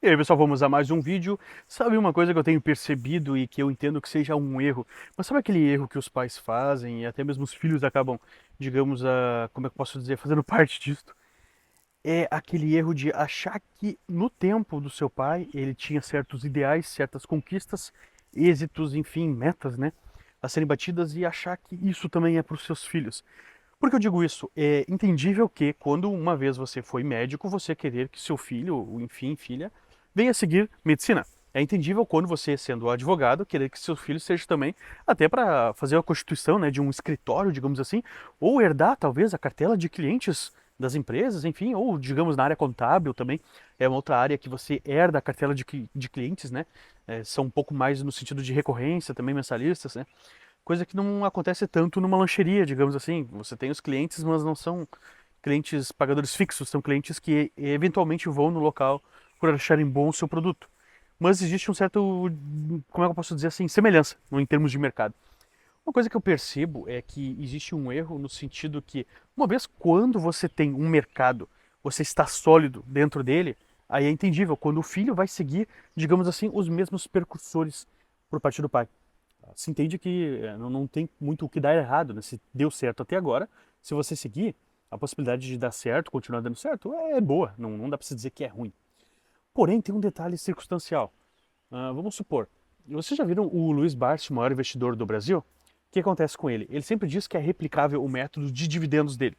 E aí, pessoal, vamos a mais um vídeo. Sabe uma coisa que eu tenho percebido e que eu entendo que seja um erro? Mas sabe aquele erro que os pais fazem e até mesmo os filhos acabam, digamos, como é que eu posso dizer, fazendo parte disso? É aquele erro de achar que no tempo do seu pai ele tinha certos ideais, certas conquistas, êxitos, enfim, metas, né, a serem batidas e achar que isso também é para os seus filhos. Por que eu digo isso? É entendível que quando uma vez você foi médico, você querer que seu filho, ou enfim, filha, venha seguir medicina. É entendível quando você, sendo advogado, querer que seu filho seja também, até para fazer a constituição, né, de um escritório, digamos assim, ou herdar talvez a cartela de clientes das empresas, enfim, ou digamos na área contábil também, é uma outra área que você herda a cartela de clientes, né, são um pouco mais no sentido de recorrência, também mensalistas, né, coisa que não acontece tanto numa lancheria, digamos assim. Você tem os clientes, mas não são clientes pagadores fixos, são clientes que eventualmente vão no local por acharem bom o seu produto. Mas existe um certo, como é que eu posso dizer assim, semelhança em termos de mercado. Uma coisa que eu percebo é que existe um erro no sentido que, uma vez quando você tem um mercado, você está sólido dentro dele, aí é entendível. Quando o filho vai seguir, digamos assim, os mesmos percursores por parte do pai. Se entende que não tem muito o que dar errado, né? Se deu certo até agora, se você seguir, a possibilidade de dar certo, continuar dando certo, é boa, não dá para se dizer que é ruim. Porém, tem um detalhe circunstancial. Vamos supor, vocês já viram o Luiz Barsi, o maior investidor do Brasil? O que acontece com ele? Ele sempre diz que é replicável o método de dividendos dele.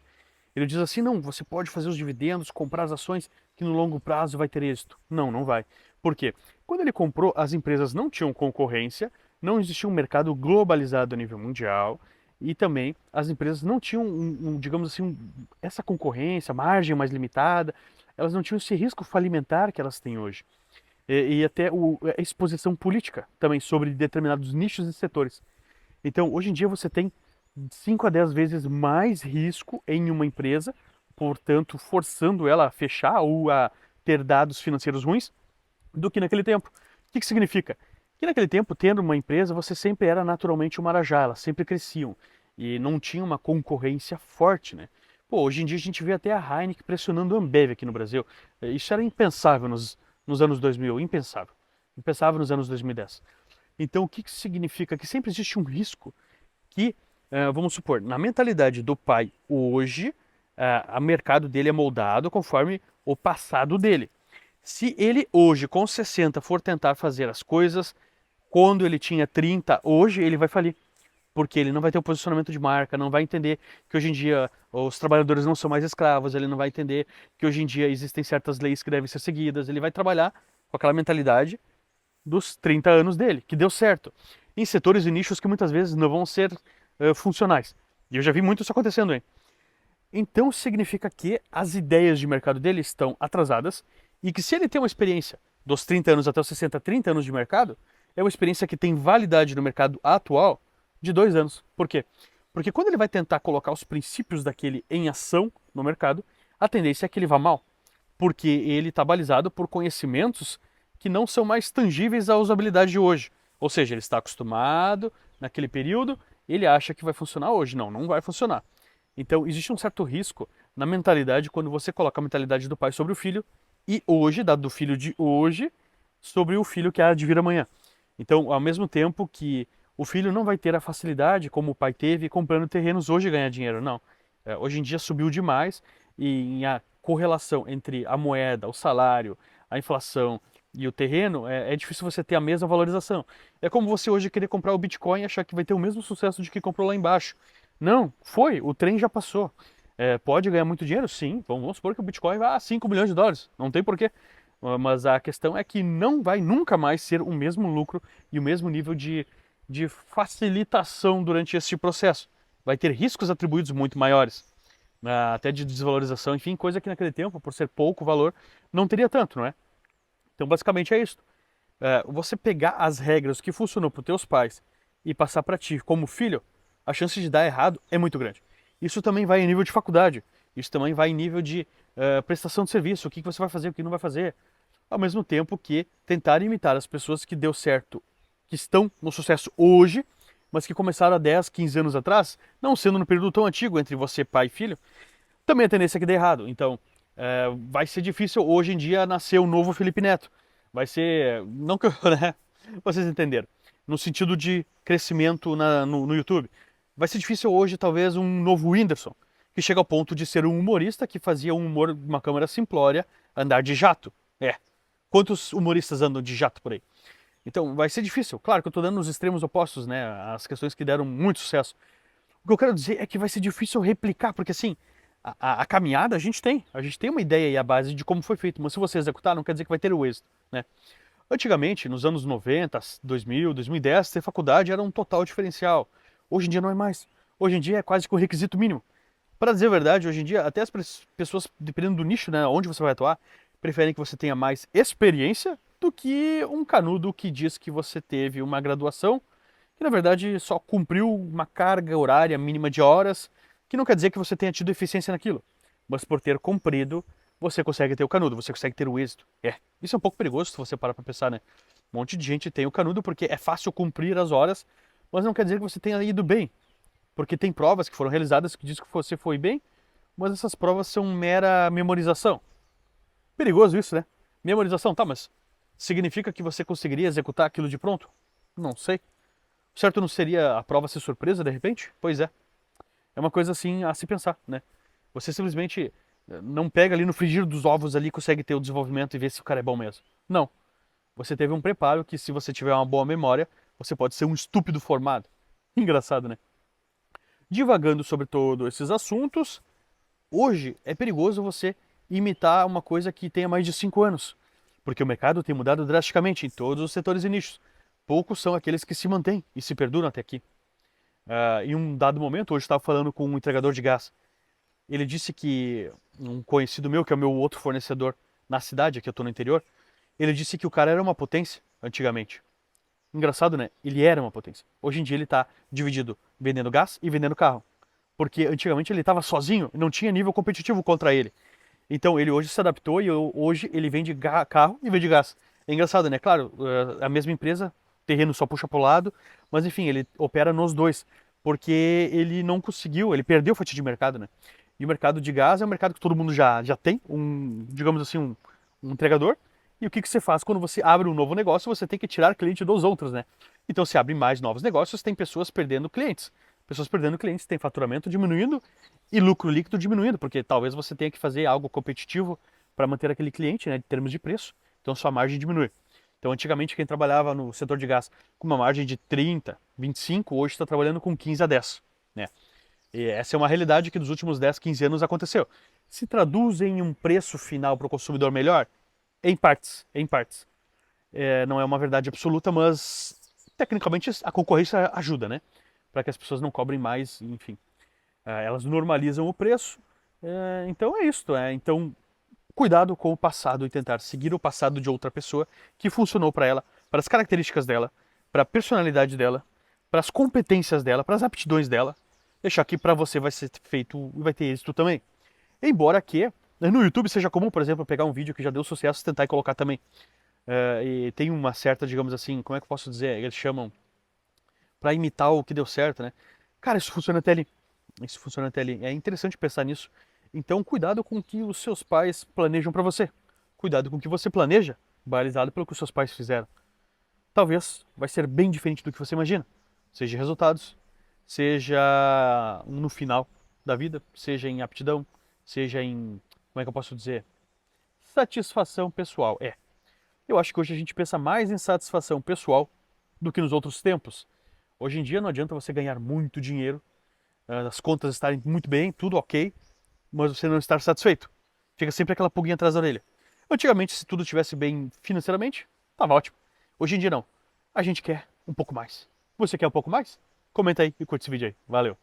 Ele diz assim, não, você pode fazer os dividendos, comprar as ações, que no longo prazo vai ter êxito. Não, não vai. Por quê? Quando ele comprou, as empresas não tinham concorrência, não existia um mercado globalizado a nível mundial, e também as empresas não tinham, digamos assim, essa concorrência, margem mais limitada, elas não tinham esse risco falimentar que elas têm hoje. E até a exposição política também sobre determinados nichos e setores. Então, hoje em dia você tem 5 a 10 vezes mais risco em uma empresa, portanto, forçando ela a fechar ou a ter dados financeiros ruins, do que naquele tempo. O que significa? Que naquele tempo, tendo uma empresa, você sempre era naturalmente uma marajá, elas sempre cresciam e não tinha uma concorrência forte, né? Pô, hoje em dia a gente vê até a Heineken pressionando a Ambev aqui no Brasil. Isso era impensável nos anos 2000, impensável. Impensável nos anos 2010. Então, o que significa? Que sempre existe um risco que, vamos supor, na mentalidade do pai hoje, o mercado dele é moldado conforme o passado dele. Se ele hoje, com 60, for tentar fazer as coisas quando ele tinha 30, hoje ele vai falir. Porque ele não vai ter o posicionamento de marca, não vai entender que hoje em dia os trabalhadores não são mais escravos, ele não vai entender que hoje em dia existem certas leis que devem ser seguidas, ele vai trabalhar com aquela mentalidade dos 30 anos dele, que deu certo, em setores e nichos que muitas vezes não vão ser funcionais. E eu já vi muito isso acontecendo, hein? Então significa que as ideias de mercado dele estão atrasadas e que se ele tem uma experiência dos 30 anos até os 60, 30 anos de mercado, é uma experiência que tem validade no mercado atual de 2 anos. Por quê? Porque quando ele vai tentar colocar os princípios daquele em ação no mercado, a tendência é que ele vá mal. Porque ele está balizado por conhecimentos que não são mais tangíveis à usabilidade de hoje. Ou seja, ele está acostumado naquele período, ele acha que vai funcionar hoje. Não, não vai funcionar. Então, existe um certo risco na mentalidade quando você coloca a mentalidade do pai sobre o filho e hoje, dado do filho de hoje, sobre o filho que há de vir amanhã. Então, ao mesmo tempo que o filho não vai ter a facilidade como o pai teve comprando terrenos hoje ganhar dinheiro, não. Hoje em dia subiu demais e a correlação entre a moeda, o salário, a inflação e o terreno, é difícil você ter a mesma valorização. É como você hoje querer comprar o Bitcoin e achar que vai ter o mesmo sucesso de que comprou lá embaixo. Não, foi, o trem já passou. Pode ganhar muito dinheiro? Sim, vamos supor que o Bitcoin vá a 5 milhões de dólares, não tem porquê. Mas a questão é que não vai nunca mais ser o mesmo lucro e o mesmo nível de facilitação durante esse processo. Vai ter riscos atribuídos muito maiores, até de desvalorização, enfim, coisa que naquele tempo, por ser pouco valor, não teria tanto, não é? Então, basicamente é isso. Você pegar as regras que funcionou para os teus pais e passar para ti como filho, a chance de dar errado é muito grande. Isso também vai em nível de faculdade, isso também vai em nível de prestação de serviço, o que você vai fazer, o que não vai fazer. Ao mesmo tempo que tentar imitar as pessoas que deu certo, que estão no sucesso hoje, mas que começaram há 10, 15 anos atrás, não sendo no período tão antigo entre você, pai e filho, também a tendência é que dê errado. Então, vai ser difícil hoje em dia nascer o novo Felipe Neto. Vai ser, não que eu, né? Vocês entenderam. No sentido de crescimento no YouTube. Vai ser difícil hoje, talvez, um novo Whindersson, que chega ao ponto de ser um humorista que fazia um humor, uma câmera simplória, andar de jato. É. Quantos humoristas andam de jato por aí? Então, vai ser difícil. Claro que eu estou dando os extremos opostos, né? As questões que deram muito sucesso. O que eu quero dizer é que vai ser difícil replicar, porque assim, a caminhada a gente tem. A gente tem uma ideia e a base de como foi feito, mas se você executar, não quer dizer que vai ter o êxito, né? Antigamente, nos anos 90, 2000, 2010, ter faculdade era um total diferencial. Hoje em dia não é mais. Hoje em dia é quase que um requisito mínimo. Para dizer a verdade, hoje em dia, até as pessoas, dependendo do nicho, né, onde você vai atuar, preferem que você tenha mais experiência do que um canudo que diz que você teve uma graduação, que na verdade só cumpriu uma carga horária mínima de horas, que não quer dizer que você tenha tido eficiência naquilo. Mas por ter cumprido, você consegue ter o canudo, você consegue ter o êxito. É, isso é um pouco perigoso se você parar para pensar, né? Um monte de gente tem o canudo porque é fácil cumprir as horas, mas não quer dizer que você tenha ido bem. Porque tem provas que foram realizadas que diz que você foi bem, mas essas provas são mera memorização. Perigoso isso, né? Memorização, tá, mas significa que você conseguiria executar aquilo de pronto? Não sei. Certo não seria a prova ser surpresa de repente? Pois é. É uma coisa assim a se pensar, né? Você simplesmente não pega ali no frigir dos ovos ali e consegue ter o desenvolvimento e ver se o cara é bom mesmo. Não. Você teve um preparo que se você tiver uma boa memória, você pode ser um estúpido formado. Engraçado, né? Divagando sobre todos esses assuntos, hoje é perigoso você imitar uma coisa que tenha mais de 5 anos, porque o mercado tem mudado drasticamente em todos os setores e nichos. Poucos são aqueles que se mantêm e se perduram até aqui. Em um dado momento, hoje estava falando com um entregador de gás. Ele disse que um conhecido meu, que é o meu outro fornecedor na cidade, aqui eu estou no interior, ele disse que o cara era uma potência antigamente. Engraçado, né? Ele era uma potência. Hoje em dia ele está dividido vendendo gás e vendendo carro. Porque antigamente ele estava sozinho, não tinha nível competitivo contra ele. Então ele hoje se adaptou e hoje ele vende carro e vende gás. É engraçado, né? Claro, a mesma empresa, terreno só puxa para o lado, mas enfim, ele opera nos dois. Porque ele não conseguiu, ele perdeu fatia de mercado, né? E o mercado de gás é um mercado que todo mundo já tem, digamos assim, um entregador. E o que você faz quando você abre um novo negócio? Você tem que tirar cliente dos outros, né? Então, se abre mais novos negócios, tem pessoas perdendo clientes. Pessoas perdendo clientes, tem faturamento diminuindo e lucro líquido diminuindo, porque talvez você tenha que fazer algo competitivo para manter aquele cliente, né, em termos de preço. Então, sua margem diminui. Então, antigamente, quem trabalhava no setor de gás com uma margem de 30, 25, hoje está trabalhando com 15 a 10, né? E essa é uma realidade que nos últimos 10, 15 anos aconteceu. Se traduz em um preço final para o consumidor melhor? Em partes, em partes. Não é uma verdade absoluta, mas tecnicamente a concorrência ajuda, né? Para que as pessoas não cobrem mais, enfim. Elas normalizam o preço. Então é isso. Então, cuidado com o passado e tentar seguir o passado de outra pessoa que funcionou para ela, para as características dela, para a personalidade dela, para as competências dela, para as aptidões dela. Deixar que para você vai ser feito e vai ter êxito também. Embora que no YouTube seja comum, por exemplo, pegar um vídeo que já deu sucesso e tentar colocar também. E tem uma certa, digamos assim, como é que eu posso dizer? Eles chamam para imitar o que deu certo, né? Cara, isso funciona até ali. Isso funciona até ali. É interessante pensar nisso. Então, cuidado com o que os seus pais planejam para você. Cuidado com o que você planeja, balizado pelo que os seus pais fizeram. Talvez vai ser bem diferente do que você imagina. Seja em resultados, seja no final da vida, seja em aptidão, seja em, como é que eu posso dizer? Satisfação pessoal. Eu acho que hoje a gente pensa mais em satisfação pessoal do que nos outros tempos. Hoje em dia não adianta você ganhar muito dinheiro, as contas estarem muito bem, tudo ok, mas você não estar satisfeito. Fica sempre aquela pulguinha atrás da orelha. Antigamente, se tudo estivesse bem financeiramente, tava ótimo. Hoje em dia não. A gente quer um pouco mais. Você quer um pouco mais? Comenta aí e curte esse vídeo aí. Valeu!